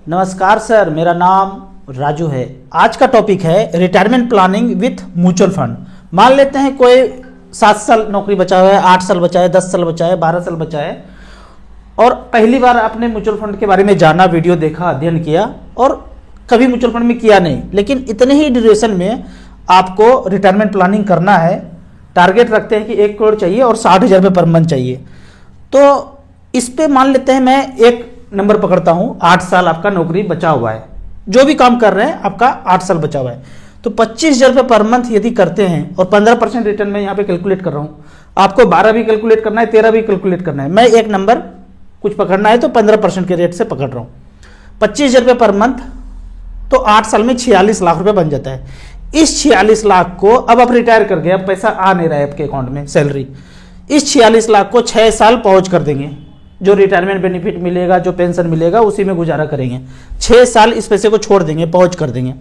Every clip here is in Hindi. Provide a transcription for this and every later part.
नमस्कार सर, मेरा नाम राजू है। आज का टॉपिक है retirement planning with mutual fund. मान लेते हैं कोई 7 साल नौकरी बचा हुआ है, 8 साल बचा है, 10 साल बचा है, 12 साल बचा है और पहली बार आपने म्यूचुअल फंड के बारे में जाना, वीडियो देखा, अध्ययन किया और कभी म्यूचुअल फंड में किया नहीं, लेकिन इतने ही ड्यूरेशन में आपको रिटायरमेंट प्लानिंग करना है। टारगेट रखते हैं कि 1 करोड़ चाहिए और 60,000 रुपये पर मंथ चाहिए। तो इस पे मान लेते हैं मैं एक नंबर पकड़ता हूं, 8 साल आपका नौकरी बचा हुआ है, जो भी काम कर रहे हैं आपका 8 साल बचा हुआ है। तो 25,000 रुपये पर मंथ यदि करते हैं और 15% रिटर्न में यहाँ पे कैलकुलेट कर रहा हूँ, आपको 12 भी कैलकुलेट करना है, 13 भी कैलकुलेट करना है। मैं एक नंबर कुछ पकड़ना है तो 15% के रेट से पकड़ रहा हूँ। 25,000 रुपये पर मंथ तो 8 साल में 46 लाख रुपए बन जाता है। इस 46 लाख को अब आप रिटायर कर गए, अब पैसा आ नहीं रहा है आपके अकाउंट में सैलरी। इस 46 लाख को 6 साल पहुंच कर देंगे, जो रिटायरमेंट बेनिफिट मिलेगा, जो पेंशन मिलेगा, उसी में गुजारा करेंगे। 6 साल इस पैसे को छोड़ देंगे, पहुंच कर देंगे,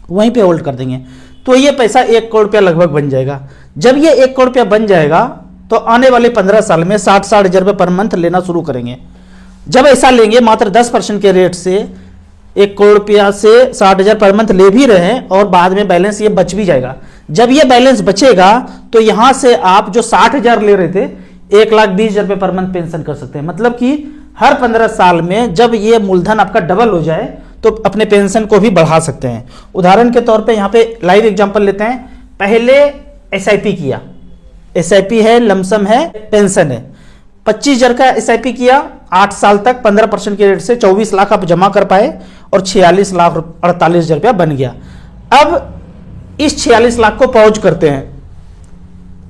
वहीं पे होल्ड कर देंगे। तो ये पैसा 1 करोड़ रुपया लगभग बन जाएगा। जब ये 1 करोड़ रुपया बन जाएगा तो आने वाले 15 साल में 60,000 रुपये पर मंथ लेना शुरू करेंगे। जब ऐसा लेंगे मात्र 10% के रेट से 1 करोड़ रुपया से 60,000 पर मंथ ले भी रहे हैं और बाद में बैलेंस ये बच भी जाएगा। जब ये बैलेंस बचेगा तो यहां से आप जो 60,000 ले रहे थे 1,20,000 रुपये पर मंथ पेंशन कर सकते हैं। मतलब कि हर 15 साल में जब ये मूलधन आपका डबल हो जाए तो अपने पेंशन को भी बढ़ा सकते हैं। उदाहरण के तौर पे यहाँ पे लाइव एग्जांपल लेते हैं। पहले एसआईपी किया, एसआईपी है, लमसम है, पेंशन है। 25,000 का एसआईपी किया, 8 साल तक 15% के रेट से 24 लाख आप जमा कर पाए और 46 लाख 48,000 रुपया बन गया। अब इस 46 लाख को पहुंच करते हैं,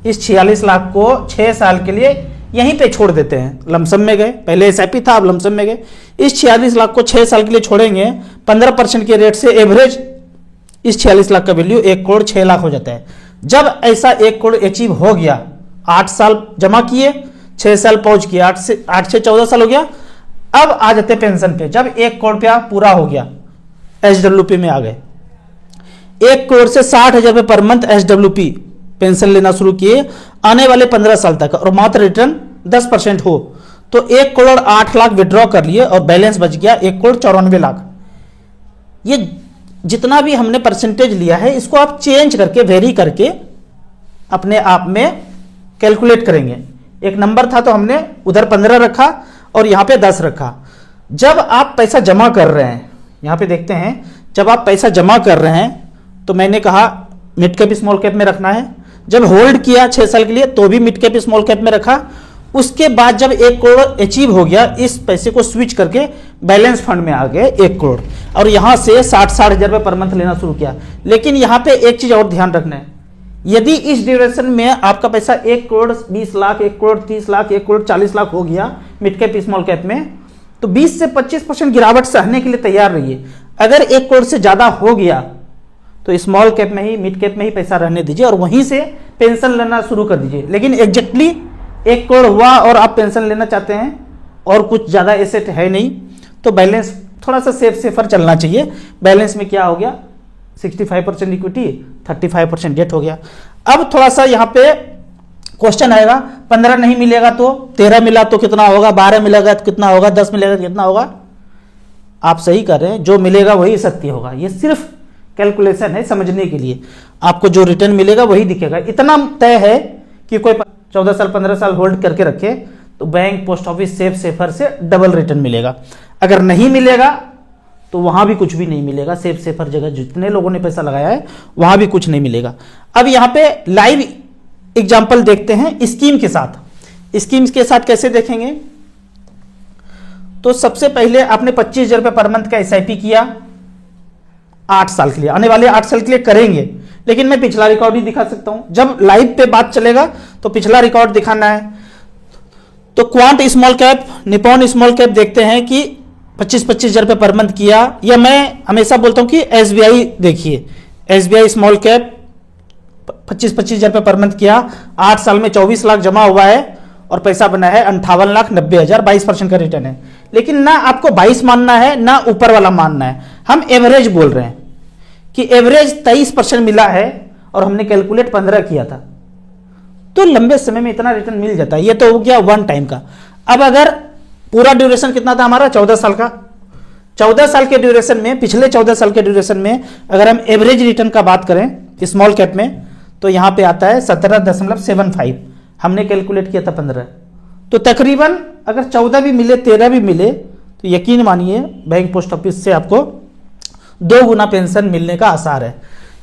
इस 46 लाख को 6 साल के लिए यहीं पे छोड़ देते हैं। लमसम में गए, पहले एसआईपी था, अब लमसम में गए। इस 46 लाख को 6 साल के लिए छोड़ेंगे, 15% के रेट से एवरेज इस 46 लाख का वैल्यू 1 करोड़ 6 लाख हो जाता है। जब ऐसा 1 करोड़ अचीव हो गया, 8 साल जमा किए, 6 साल पहुंच किए, 8 से 14 साल हो गया। अब आ जाते पेंशन पे। जब 1 करोड़ रुपया पूरा हो गया, एसडब्ल्यूपी में आ गए, 1 करोड़ से 60,000 रुपये पर मंथ एसडब्ल्यूपी पेंशन लेना शुरू किए आने वाले 15 साल तक और मात्र रिटर्न 10% हो तो 1 करोड़ 8 लाख विड्रॉ कर लिए और बैलेंस बच गया 1 करोड़ 94 लाख। ये जितना भी हमने परसेंटेज लिया है इसको आप चेंज करके, वेरी करके अपने आप में कैलकुलेट करेंगे। एक नंबर था तो हमने उधर 15 रखा और यहां पे 10 रखा। जब आप पैसा जमा कर रहे हैं, यहां पे देखते हैं, जब आप पैसा जमा कर रहे हैं तो मैंने कहा मिड कैप स्मॉल कैप में रखना है। जब होल्ड किया 6 साल के लिए तो भी मिड कैप स्मॉल कैप में रखा। उसके बाद जब 1 करोड़ अचीव हो गया, इस पैसे को स्विच करके बैलेंस फंड में आ गए 1 करोड़ और यहां से 60,000 रुपये पर मंथ लेना शुरू किया। लेकिन यहां पे एक चीज और ध्यान रखना है, यदि इस ड्यूरेशन में आपका पैसा 1 करोड़ 20 लाख, 1 करोड़ 30 लाख, 1 करोड़ 40 लाख हो गया मिड कैप स्मॉल कैप में, तो 20 से 25% गिरावट सहने के लिए तैयार रहिए। अगर 1 करोड़ से ज्यादा हो गया तो स्मॉल कैप में ही, मिड कैप में ही पैसा रहने दीजिए और वहीं से पेंशन लेना शुरू कर दीजिए। लेकिन एग्जैक्टली 1 करोड़ हुआ और आप पेंशन लेना चाहते हैं और कुछ ज्यादा एसेट है नहीं, तो बैलेंस थोड़ा सा सेफर चलना चाहिए। बैलेंस में क्या हो गया, 65% इक्विटी, 35% डेट हो गया। अब थोड़ा सा यहाँ पे क्वेश्चन आएगा, 15 नहीं मिलेगा तो 13 मिला तो कितना होगा, 12 मिलेगा तो कितना होगा, 10 मिलेगा तो कितना होगा। आप सही कर रहे हैं, जो मिलेगा वही सत्य होगा। ये सिर्फ कैलकुलेशन है, समझने के लिए। आपको जो रिटर्न मिलेगा वही दिखेगा। इतना तय है कि कोई 14 साल 15 साल होल्ड करके रखे तो बैंक, पोस्ट ऑफिस, सेफर से डबल रिटर्न मिलेगा। अगर नहीं मिलेगा तो वहां भी कुछ भी नहीं मिलेगा। सेफर जगह जितने लोगों ने पैसा लगाया है वहां भी कुछ नहीं मिलेगा। अब यहां पे लाइव एग्जांपल देखते हैं स्कीम के साथ। स्कीम्स के साथ कैसे देखेंगे, तो सबसे पहले आपने 25,000 रुपये पर मंथ का एसआईपी किया 8 साल के लिए, आने वाले 8 साल के लिए करेंगे। लेकिन मैं पिछला रिकॉर्ड ही दिखा सकता हूं, जब लाइव पे बात चलेगा तो पिछला रिकॉर्ड दिखाना है। तो quant small cap, Nippon small cap देखते हैं कि 25,000 रुपये पर मंथ किया, या मैं हमेशा बोलता हूं कि एसबीआई देखिए, एसबीआई स्मॉल कैप 25,000 रुपये पर मंथ किया, 8 साल में 24 लाख जमा हुआ है और पैसा बना है 58,90,000, 22% का रिटर्न है। लेकिन ना आपको 22 मानना है ना ऊपर वाला मानना है, हम एवरेज बोल रहे हैं कि एवरेज 23% मिला है और हमने कैलकुलेट 15 किया था, तो लंबे समय में इतना रिटर्न मिल जाता है। ये तो हो गया वन टाइम का। अब अगर पूरा ड्यूरेशन कितना था हमारा, 14 साल का, 14 साल के ड्यूरेशन में, पिछले 14 साल के ड्यूरेशन में अगर हम एवरेज रिटर्न का बात करें स्मॉल कैप में, तो यहाँ पे आता है 17.75। हमने कैलकुलेट किया था 15। तो तकरीबन अगर 14 भी मिले 13 भी मिले तो यकीन मानिए बैंक पोस्ट ऑफिस से आपको 2 गुना पेंशन मिलने का आसार है।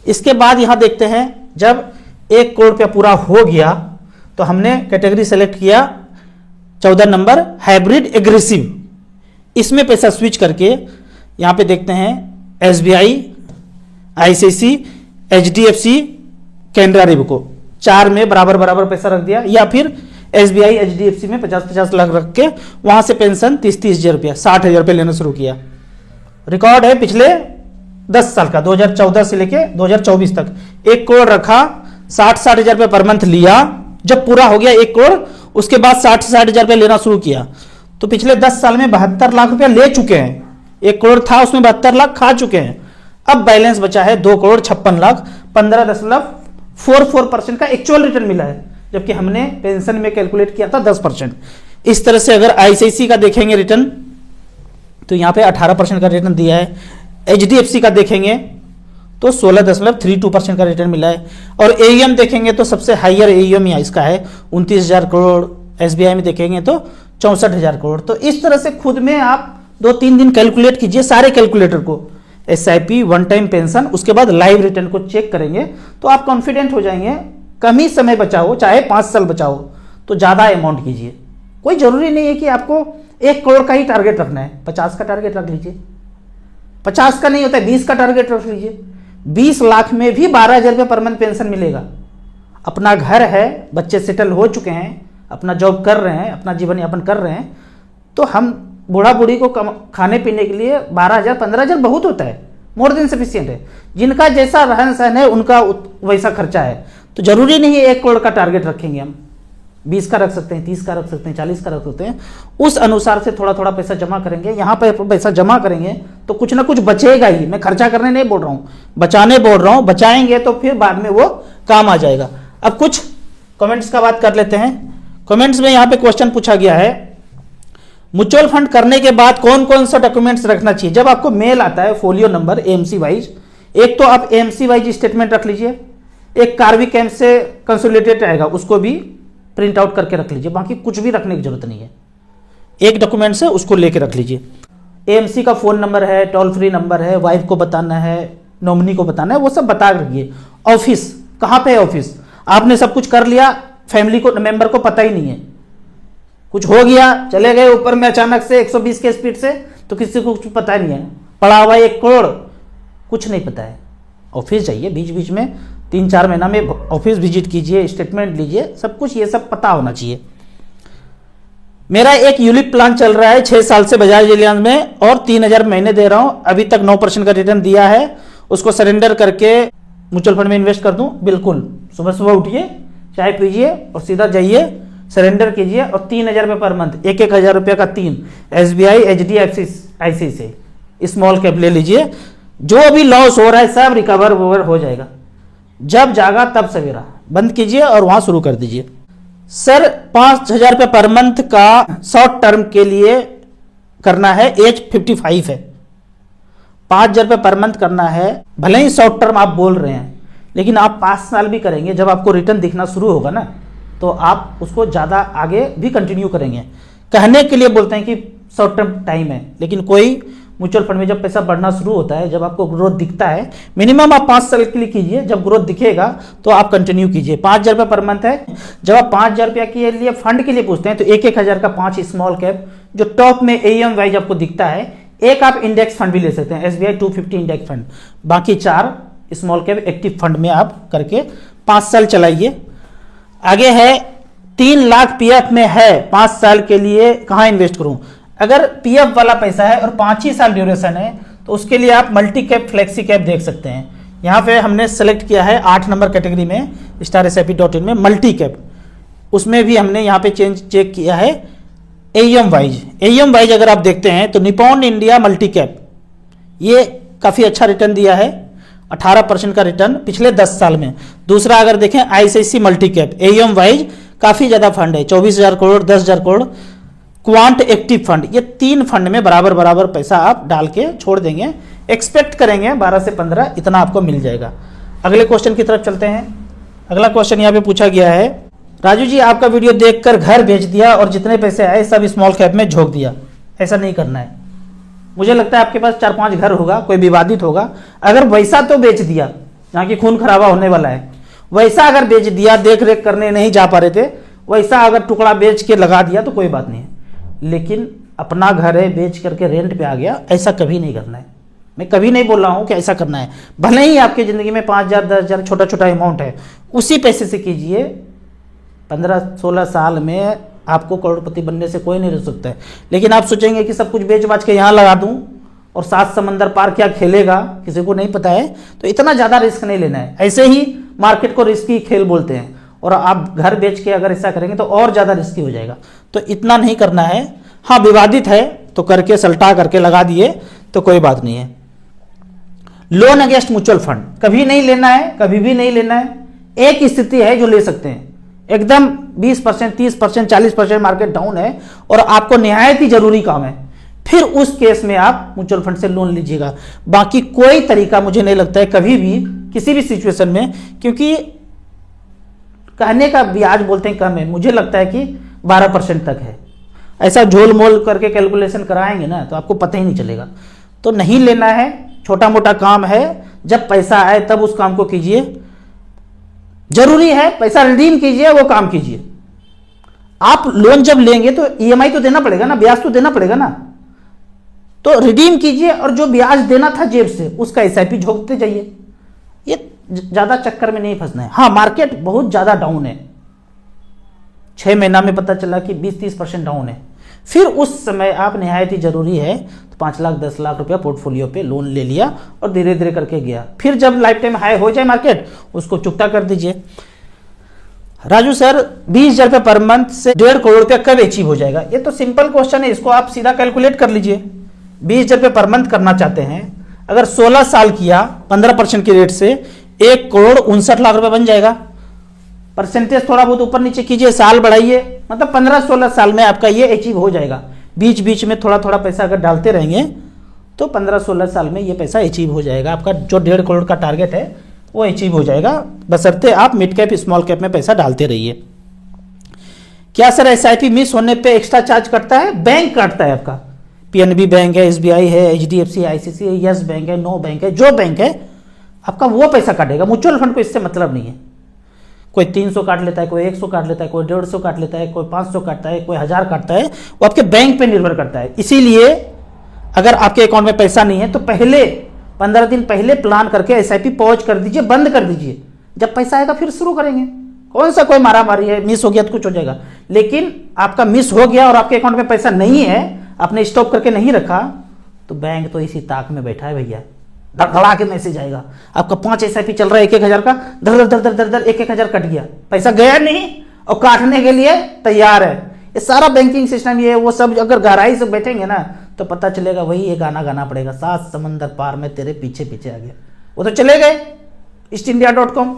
इसके बाद यहाँ देखते हैं जब 1 करोड़ रुपया पूरा हो गया तो हमने कैटेगरी सेलेक्ट किया 14 नंबर हाइब्रिड एग्रेसिव। इसमें पैसा स्विच करके यहाँ पे देखते हैं SBI, ICICI, HDFC, कैनरा रेबको 4 में बराबर बराबर पैसा रख दिया, या फिर SBI, HDFC में 50-50 लाख रख के वहां से पेंशन 30-30 हजार रुपया 60 हजार रुपये लेना शुरू किया। रिकॉर्ड है पिछले 10 साल का, 2014 से लेके 2024 तक 1 करोड़ रखा, 60-60 हजार रुपये पर मंथ लिया। जब पूरा हो गया 1 करोड़, उसके बाद 60-60 हजार रुपये लेना शुरू किया। तो पिछले 10 साल में 72 लाख रुपया ले चुके हैं। 1 करोड़ था उसमें 72 लाख खा चुके हैं। अब बैलेंस बचा है 2 करोड़ 56 लाख। 15.44% का एक्चुअल रिटर्न मिला है, जबकि हमने पेंशन में कैलकुलेट किया था 10%। इस तरह से अगर ICICI का देखेंगे रिटर्न तो यहाँ पे 18% का रिटर्न दिया है। HDFC का देखेंगे तो 16.32% का रिटर्न मिला है। और AUM देखेंगे तो सबसे हाइयर AUM इसका है 29,000 करोड़। SBI में देखेंगे तो 64,000 करोड़। तो इस तरह से खुद में आप 2-3 दिन कैलकुलेट कीजिए सारे कैलकुलेटर को, SIP, वन टाइम पेंशन, उसके बाद लाइव रिटर्न को चेक करेंगे तो आप कॉन्फिडेंट हो जाएंगे। कम ही समय बचाओ, चाहे 5 साल बचाओ, तो ज़्यादा अमाउंट कीजिए। कोई ज़रूरी नहीं है कि आपको 1 करोड़ का ही टारगेट रखना है, 50 का टारगेट रख लीजिए। 50 का नहीं होता है, 20 का टारगेट रख लीजिए। 20 लाख में भी 12,000 रुपये पर मंथ पेंशन मिलेगा। अपना घर है, बच्चे सेटल हो चुके हैं, अपना जॉब कर रहे हैं, अपना जीवन यापन कर रहे हैं, तो हम बूढ़ा बूढ़ी को खाने पीने के लिए 12,000 15,000 बहुत होता है, मोर देन सफिशियंट है। जिनका जैसा रहन सहन है उनका वैसा खर्चा है। तो जरूरी नहीं है 1 करोड़ का टारगेट रखेंगे हम, 20 का रख सकते हैं, 30 का रख सकते हैं, 40 का रख सकते हैं। उस अनुसार से थोड़ा थोड़ा पैसा जमा करेंगे। यहाँ पर पैसा जमा करेंगे तो कुछ ना कुछ बचेगा ही। मैं खर्चा करने नहीं बोल रहा हूँ, बचाने बोल रहा हूँ। बचाएंगे तो फिर बाद में वो काम आ जाएगा। अब कुछ कमेंट्स का बात कर लेते हैं। कमेंट्स में यहाँ पे क्वेश्चन पूछा गया है, म्यूचुअल फंड करने के बाद कौन कौन सा डॉक्यूमेंट्स रखना चाहिए। जब आपको मेल आता है फोलियो नंबर AMC वाइज, एक तो आप AMC वाइज स्टेटमेंट रख लीजिए, एक कार्वी कैंप से कंसोलिडेटेड आएगा उसको भी प्रिंट आउट करके रख लीजिए। बाकी कुछ भी रखने की जरूरत नहीं है, एक डॉक्यूमेंट से उसको लेके रख लीजिए। AMC का फोन नंबर है, टोल फ्री नंबर है, वाइफ को बताना है, नॉमिनी को बताना है, वो सब बता रखिए। ऑफिस कहाँ पे है, ऑफिस आपने सब कुछ कर लिया, फैमिली को मेंबर को पता ही नहीं है, कुछ हो गया चले गए ऊपर में अचानक से 120 के स्पीड से, तो किसी को कुछ पता नहीं है। पड़ा हुआ 1 करोड़, कुछ नहीं पता है। ऑफिस जाइए, बीच बीच में 3-4 महीना में ऑफिस विजिट कीजिए, स्टेटमेंट लीजिए, सब कुछ ये सब पता होना चाहिए। मेरा एक यूलिप प्लान चल रहा है 6 साल से बजाज एलियांज में, और 3,000 महीने दे रहा हूं, अभी तक 9% का रिटर्न दिया है। उसको सरेंडर करके म्यूचुअल फंड में इन्वेस्ट कर दूं? बिल्कुल। सुबह सुबह उठिए, चाय पीजिए और सीधा जाइए सरेंडर कीजिए, और 3,000 रुपये पर मंथ, 1,000 रुपये का 3 SBI, HDFC, ICICI small cap ले लीजिए। जो भी लॉस हो रहा है सब रिकवर हो जाएगा। जब जागा तब सवेरा, बंद कीजिए और वहां शुरू कर दीजिए। सर 5,000 रुपये पर मंथ का शॉर्ट टर्म के लिए करना है, एज 55 है, 5,000 रुपये पर मंथ करना है। भले ही शॉर्ट टर्म आप बोल रहे हैं, लेकिन आप 5 साल भी करेंगे, जब आपको रिटर्न दिखना शुरू होगा ना, तो आप उसको ज़्यादा आगे भी कंटिन्यू करेंगे। कहने के लिए बोलते हैं कि शॉर्ट टर्म टाइम है, लेकिन कोई म्यूचुअल फंड में जब पैसा बढ़ना शुरू होता है, जब आपको ग्रोथ दिखता है, मिनिमम आप 5 साल के लिए कीजिए, जब ग्रोथ दिखेगा तो आप कंटिन्यू कीजिए। 5,000 रुपये पर मंथ है। जब आप 5,000 रुपया के लिए फंड के लिए पूछते हैं तो 1,000 का 5 स्मॉल कैप जो टॉप में AUM वाइज आपको दिखता है। एक आप इंडेक्स फंड भी ले सकते हैं, SBI 250 इंडेक्स फंड, बाकी 4 स्मॉल कैप एक्टिव फंड में आप करके 5 साल चलाइए। आगे है 3 लाख PF में है, 5 साल के लिए कहाँ इन्वेस्ट करूं। अगर PF वाला पैसा है और 5 ही साल ड्यूरेशन है तो उसके लिए आप मल्टी कैप, फ्लेक्सी कैप देख सकते हैं। यहाँ पे हमने सेलेक्ट किया है 8 नंबर कैटेगरी में StarSIP.in में मल्टी कैप, उसमें भी हमने यहाँ पे चेक किया है AUM वाइज अगर आप देखते हैं तो निपॉन इंडिया मल्टी कैप ये काफ़ी अच्छा रिटर्न दिया है, 18% का रिटर्न पिछले 10 साल में। दूसरा अगर देखें ICICI multi cap, AUM wise काफ़ी ज़्यादा फंड है, 24,000 crore, 10,000 crore, quant active fund, ये 3 फंड में बराबर बराबर पैसा आप डाल के छोड़ देंगे, एक्सपेक्ट करेंगे 12 से 15 इतना आपको मिल जाएगा। अगले क्वेश्चन की तरफ चलते हैं। अगला क्वेश्चन यहाँ पे पूछा गया है, राजू जी आपका वीडियो देखकर घर बेच दिया और जितने पैसे आए सब स्मॉल कैप में झोंक दिया। ऐसा नहीं करना है। मुझे लगता है आपके पास 4-5 घर होगा, कोई विवादित होगा, अगर वैसा तो बेच दिया जहाँ की खून खराबा होने वाला है, वैसा अगर बेच दिया, देख रेख करने नहीं जा पा रहे थे, वैसा अगर टुकड़ा बेच के लगा दिया तो कोई बात नहीं है। लेकिन अपना घर है बेच करके रेंट पे आ गया, ऐसा कभी नहीं करना है। मैं कभी नहीं बोल रहा हूं कि ऐसा करना है। भले ही आपकी जिंदगी में 5,000 10,000 छोटा छोटा अमाउंट है, उसी पैसे से कीजिए। 15-16 साल में आपको करोड़पति बनने से कोई नहीं रोक सकता है। लेकिन आप सोचेंगे कि सब कुछ बेच बाच के यहाँ लगा दूं और 7 समंदर पार क्या खेलेगा, किसी को नहीं पता है, तो इतना ज़्यादा रिस्क नहीं लेना है। ऐसे ही मार्केट को रिस्की खेल बोलते हैं, और आप घर बेच के अगर ऐसा करेंगे तो और ज़्यादा रिस्की हो जाएगा। तो इतना नहीं करना है। हाँ, विवादित है तो करके सल्टा करके लगा दिए तो कोई बात नहीं है। लोन अगेंस्ट म्यूचुअल फंड कभी नहीं लेना है, कभी भी नहीं लेना है। एक स्थिति है जो ले सकते हैं, एकदम 20%, 30%, 40% मार्केट डाउन है और आपको निहायत ही जरूरी काम है, फिर उस केस में आप म्यूचुअल फंड से लोन लीजिएगा। बाकी कोई तरीका मुझे नहीं लगता है कभी भी किसी भी सिचुएशन में, क्योंकि कहने का ब्याज बोलते हैं कम है, मुझे लगता है कि 12% तक है। ऐसा झोल मोल करके कैलकुलेशन कराएंगे ना तो आपको पता ही नहीं चलेगा। तो नहीं लेना है, छोटा मोटा काम है, जब पैसा आए तब उस काम को कीजिए। जरूरी है पैसा रिडीम कीजिए, वो काम कीजिए। आप लोन जब लेंगे तो ईएमआई तो देना पड़ेगा ना, ब्याज तो देना पड़ेगा ना, तो रिडीम कीजिए और जो ब्याज देना था जेब से उसका एसआईपी झोंकते जाइए। ये ज्यादा चक्कर में नहीं फंसना है। हाँ, मार्केट बहुत ज्यादा डाउन है, 6 महीना में पता चला कि 20-30% डाउन है, फिर उस समय आप निहायत ही जरूरी है तो 5 लाख 10 लाख रुपया पोर्टफोलियो पे लोन ले लिया और धीरे धीरे करके गया। फिर जब लाइफ टाइम हाई हो जाए मार्केट, उसको चुकता कर दीजिए। राजू सर 20,000 रुपये पर मंथ से 1.5 करोड़ रुपया कब अचीव हो जाएगा? ये तो सिंपल क्वेश्चन है, इसको आप सीधा कैलकुलेट कर लीजिए। 20,000 रुपये पर मंथ करना चाहते हैं, अगर 16 साल किया 15% की रेट से 1,59,00,000 रुपये बन जाएगा। परसेंटेज थोड़ा बहुत ऊपर नीचे कीजिए, साल बढ़ाइए, मतलब 15-16 साल में आपका ये अचीव हो जाएगा। बीच बीच में थोड़ा थोड़ा पैसा अगर डालते रहेंगे तो 15-16 साल में ये पैसा अचीव हो जाएगा। आपका जो 1.5 करोड़ का टारगेट है वो अचीव हो जाएगा, बशर्ते आप मिड कैप स्मॉल कैप में पैसा डालते रहिए। क्या सर एसआईपी मिस होने पे एक्स्ट्रा चार्ज कटता है? बैंक काटता है आपका। पीएनबी बैंक है, एसबीआई है, एचडीएफसी, आईसीसी है, यस बैंक है, नो बैंक है, जो बैंक है आपका वो पैसा काटेगा। म्यूचुअल फंड को इससे मतलब नहीं है। कोई 300 काट लेता है, कोई 100 काट लेता है, कोई 150 काट लेता है, कोई 500 काटता है, कोई 1000 काटता है, वो आपके बैंक पे निर्भर करता है। इसीलिए अगर आपके अकाउंट में पैसा नहीं है तो पहले 15 दिन पहले प्लान करके एसआईपी पॉज कर दीजिए, बंद कर दीजिए। जब पैसा आएगा फिर शुरू करेंगे। कौन सा कोई मारा मारी है, मिस हो गया तो कुछ हो जाएगा। लेकिन आपका मिस हो गया और आपके अकाउंट में पैसा नहीं है, आपने स्टॉप करके नहीं रखा, तो बैंक तो इसी ताक में बैठा है भैया, धड़धड़ा के मैसेज आएगा। आपका 5 एसआईपी चल रहा है 1-1 हजार का, धर धर धर धर धर 1-1 हजार कट गया, पैसा गया नहीं और काटने के लिए तैयार है। ये सारा बैंकिंग सिस्टम ये वो सब अगर गहराई से बैठेंगे ना तो पता चलेगा वही ये गाना गाना पड़ेगा, 7 समंदर पार में तेरे पीछे पीछे आ गया। वो तो चले गए ईस्टइंडिया.com,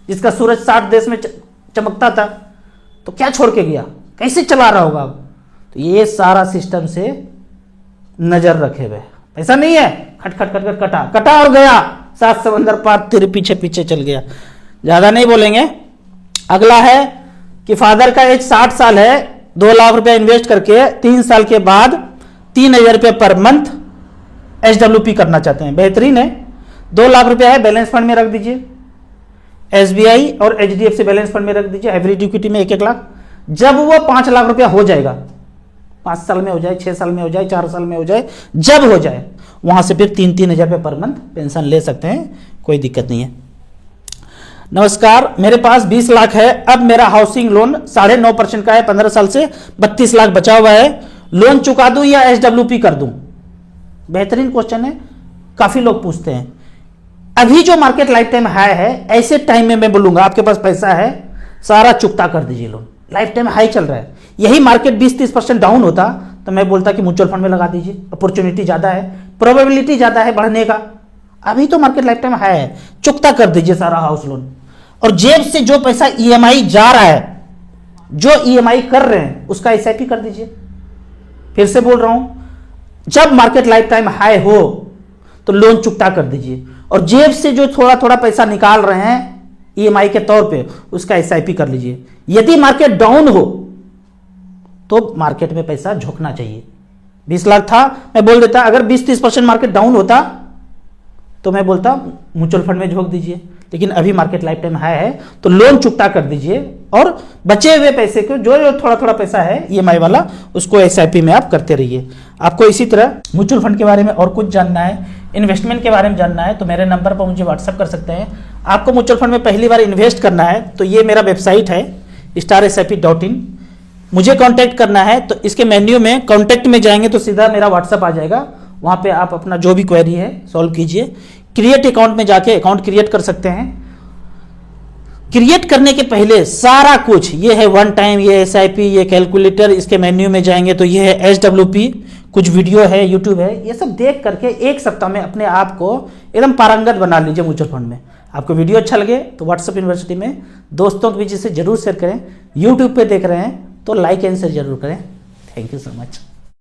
जिसका सूरज 60 देश में चमकता था, तो क्या छोड़ के गया, कैसे चला रहा होगा अब। तो ये सारा सिस्टम से नजर रखे हुए, ऐसा नहीं है खट खट खट खट कटा कटा और गया, 7 समंदर पार तेरे पीछे पीछे चल गया। ज्यादा नहीं बोलेंगे। अगला है कि फादर का एज 60 साल है, 2 लाख रुपया इन्वेस्ट करके 3 साल के बाद 3,000 रुपये पर मंथ एसडब्ल्यूपी करना चाहते हैं। बेहतरीन है। 2 लाख रुपया है, बैलेंस फंड में रख दीजिए। एसबीआई और एचडीएफसी बैलेंस फंड में रख दीजिए, हाइब्रिड इक्विटी में 1-1 लाख। जब वो 5 लाख रुपया हो जाएगा, 5 साल में हो जाए, 6 साल में हो जाए, 4 साल में हो जाए, जब हो जाए वहां से फिर 3-3 हजार रुपये पर मंथ पेंशन ले सकते हैं, कोई दिक्कत नहीं है। नमस्कार, मेरे पास 20 लाख है, अब मेरा हाउसिंग लोन 9.5% का है, 15 साल से 32 लाख बचा हुआ है, लोन चुका दूं या एसडब्ल्यूपी कर दूं? बेहतरीन क्वेश्चन है, काफी लोग पूछते हैं। अभी जो मार्केट लाइफ टाइम हाई है, ऐसे टाइम में मैं बोलूंगा आपके पास पैसा है, सारा चुकता कर दीजिए लोन। लाइफ टाइम हाई चल रहा है। यही मार्केट 20-30% डाउन होता तो मैं बोलता कि म्यूचुअल फंड में लगा दीजिए, अपॉर्चुनिटी ज्यादा है, प्रोबेबिलिटी ज्यादा है बढ़ने का। अभी तो मार्केट लाइफ टाइम हाई है, चुकता कर दीजिए सारा हाउस लोन। और जेब से जो पैसा ईएमआई जा रहा है, जो ईएमआई कर रहे हैं, उसका एसआईपी कर दीजिए। फिर से बोल रहा हूं, जब मार्केट लाइफ टाइम हाई हो तो लोन चुकता कर दीजिए, और जेब से जो थोड़ा थोड़ा पैसा निकाल रहे हैं ईएमआई के तौर पे उसका एसआईपी कर लीजिए। यदि मार्केट डाउन हो तो मार्केट में पैसा झोंकना चाहिए। 20 लाख था, मैं बोल देता अगर 20-30% मार्केट डाउन होता तो मैं बोलता म्यूचुअल फंड में झोंक दीजिए, लेकिन अभी मार्केट लाइफ टाइम हाई है तो लोन चुकता कर दीजिए, और बचे हुए पैसे को जो जो थोड़ा थोड़ा पैसा है ईएमआई वाला उसको एसआईपी में आप करते रहिए। आपको इसी तरह म्यूचुअल फंड के बारे में और कुछ जानना है, इन्वेस्टमेंट के बारे में जानना है तो मेरे नंबर पर मुझे व्हाट्सअप कर सकते हैं। आपको म्यूचुअल फंड में पहली बार इन्वेस्ट करना है तो ये मेरा वेबसाइट है starsip.in, मुझे कांटेक्ट करना है तो इसके मेन्यू में कांटेक्ट में जाएंगे तो सीधा मेरा व्हाट्सअप आ जाएगा, वहां पे आप अपना जो भी क्वेरी है सॉल्व कीजिए। क्रिएट अकाउंट में जाके अकाउंट क्रिएट कर सकते हैं। क्रिएट करने के पहले सारा कुछ ये है वन टाइम, ये एसआईपी, ये कैलकुलेटर, इसके मेन्यू में जाएंगे तो ये है SWP, कुछ वीडियो है, यूट्यूब है, ये सब देख करके एक सप्ताह में अपने आप को एकदम पारंगत बना लीजिए म्यूचुअल फंड में। आपको वीडियो अच्छा लगे तो व्हाट्सएप यूनिवर्सिटी में दोस्तों के बीच से जरूर शेयर करें। यूट्यूब पे देख रहे हैं तो लाइक एंड शेयर जरूर करें। Thank you so much.